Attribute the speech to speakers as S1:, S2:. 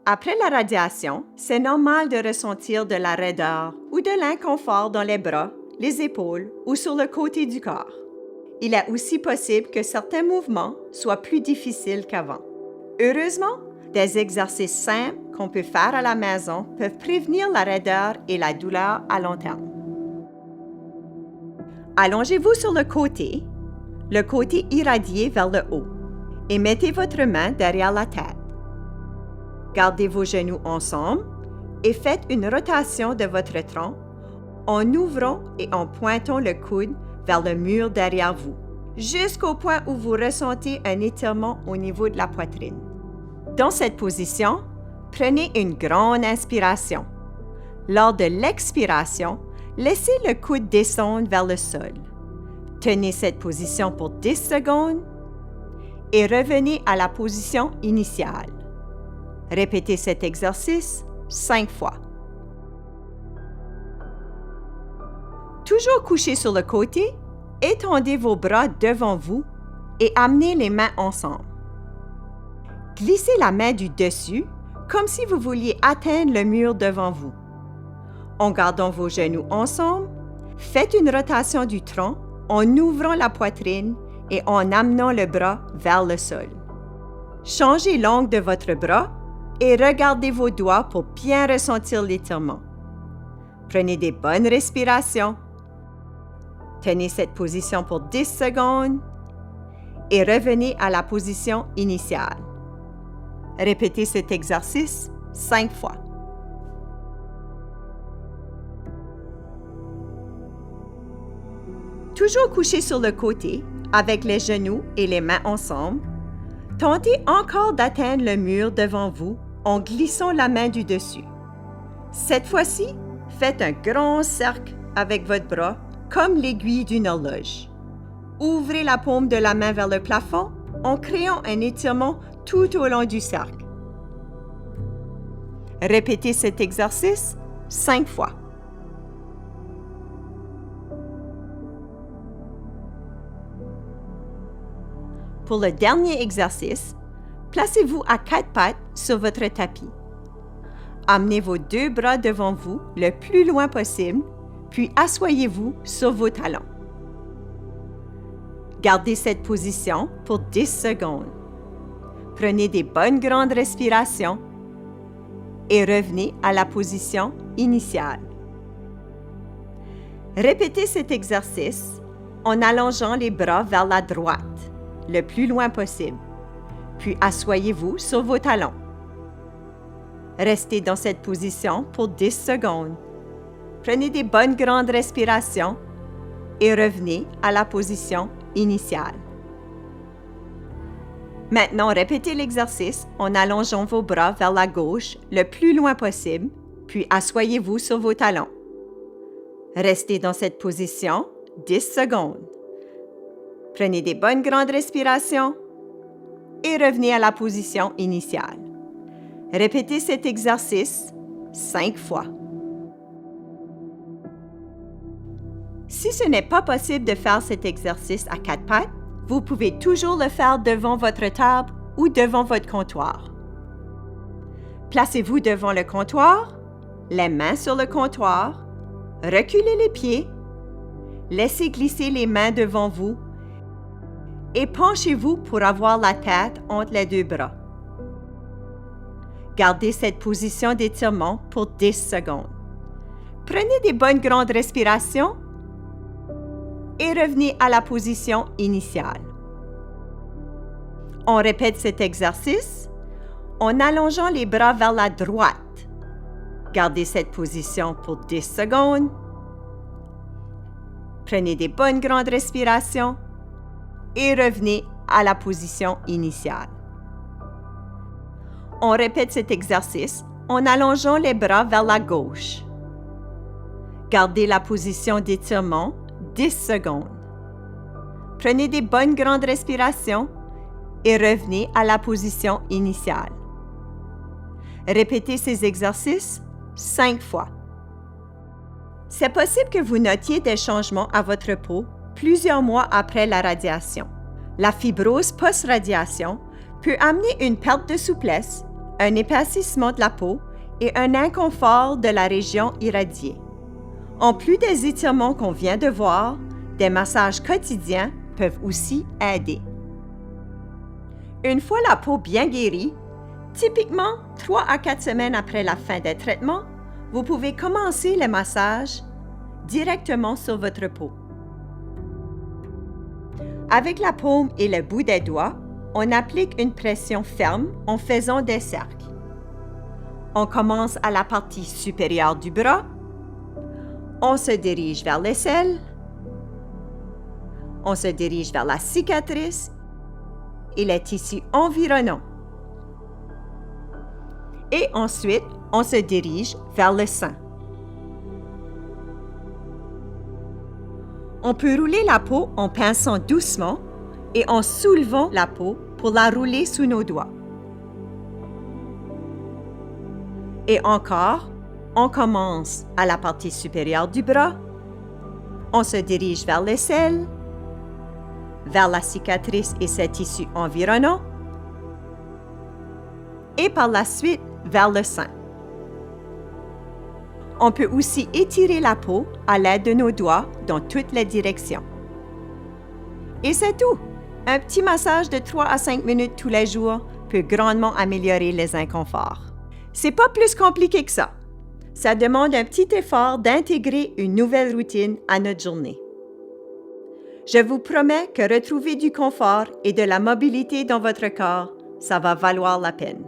S1: Après la radiation, c'est normal de ressentir de la raideur ou de l'inconfort dans les bras, les épaules ou sur le côté du corps. Il est aussi possible que certains mouvements soient plus difficiles qu'avant. Heureusement, des exercices simples qu'on peut faire à la maison peuvent prévenir la raideur et la douleur à long terme. Allongez-vous sur le côté irradié vers le haut, et mettez votre main derrière la tête. Gardez vos genoux ensemble et faites une rotation de votre tronc en ouvrant et en pointant le coude vers le mur derrière vous, jusqu'au point où vous ressentez un étirement au niveau de la poitrine. Dans cette position, prenez une grande inspiration. Lors de l'expiration, laissez le coude descendre vers le sol. Tenez cette position pour 10 secondes et revenez à la position initiale. Répétez cet exercice 5 fois. Toujours couché sur le côté, étendez vos bras devant vous et amenez les mains ensemble. Glissez la main du dessus comme si vous vouliez atteindre le mur devant vous. En gardant vos genoux ensemble, faites une rotation du tronc en ouvrant la poitrine et en amenant le bras vers le sol. Changez l'angle de votre bras et regardez vos doigts pour bien ressentir l'étirement. Prenez des bonnes respirations. Tenez cette position pour 10 secondes et revenez à la position initiale. Répétez cet exercice 5 fois. Toujours couché sur le côté, avec les genoux et les mains ensemble, tentez encore d'atteindre le mur devant vous en glissant la main du dessus. Cette fois-ci, faites un grand cercle avec votre bras comme l'aiguille d'une horloge. Ouvrez la paume de la main vers le plafond en créant un étirement tout au long du cercle. Répétez cet exercice 5 fois. Pour le dernier exercice, placez-vous à 4 pattes sur votre tapis. Amenez vos 2 bras devant vous le plus loin possible, puis asseyez-vous sur vos talons. Gardez cette position pour 10 secondes. Prenez des bonnes grandes respirations et revenez à la position initiale. Répétez cet exercice en allongeant les bras vers la droite, le plus loin possible, puis asseyez-vous sur vos talons. Restez dans cette position pour 10 secondes. Prenez des bonnes grandes respirations et revenez à la position initiale. Maintenant, répétez l'exercice en allongeant vos bras vers la gauche le plus loin possible, puis asseyez-vous sur vos talons. Restez dans cette position 10 secondes. Prenez des bonnes grandes respirations et revenez à la position initiale. Répétez cet exercice 5 fois. Si ce n'est pas possible de faire cet exercice à 4 pattes, vous pouvez toujours le faire devant votre table ou devant votre comptoir. Placez-vous devant le comptoir, les mains sur le comptoir, reculez les pieds, laissez glisser les mains devant vous et penchez-vous pour avoir la tête entre les 2 bras. Gardez cette position d'étirement pour 10 secondes. Prenez des bonnes grandes respirations et revenez à la position initiale. On répète cet exercice en allongeant les bras vers la droite. Gardez cette position pour 10 secondes. Prenez des bonnes grandes respirations et revenez à la position initiale. On répète cet exercice en allongeant les bras vers la gauche. Gardez la position d'étirement 10 secondes. Prenez des bonnes grandes respirations et revenez à la position initiale. Répétez ces exercices 5 fois. C'est possible que vous notiez des changements à votre peau plusieurs mois après la radiation. La fibrose post-radiation peut amener une perte de souplesse, un épaississement de la peau et un inconfort de la région irradiée. En plus des étirements qu'on vient de voir, des massages quotidiens peuvent aussi aider. Une fois la peau bien guérie, typiquement 3 à 4 semaines après la fin des traitements, vous pouvez commencer le massage directement sur votre peau. Avec la paume et le bout des doigts, on applique une pression ferme en faisant des cercles. On commence à la partie supérieure du bras, on se dirige vers l'aisselle, on se dirige vers la cicatrice et les tissus environnants. Et ensuite, on se dirige vers le sein. On peut rouler la peau en pinçant doucement et en soulevant la peau pour la rouler sous nos doigts. Et encore, on commence à la partie supérieure du bras, on se dirige vers l'aisselle, vers la cicatrice et ses tissus environnants, et par la suite vers le sein. On peut aussi étirer la peau à l'aide de nos doigts dans toutes les directions. Et c'est tout! Un petit massage de 3 à 5 minutes tous les jours peut grandement améliorer les inconforts. C'est pas plus compliqué que ça. Ça demande un petit effort d'intégrer une nouvelle routine à notre journée. Je vous promets que retrouver du confort et de la mobilité dans votre corps, ça va valoir la peine.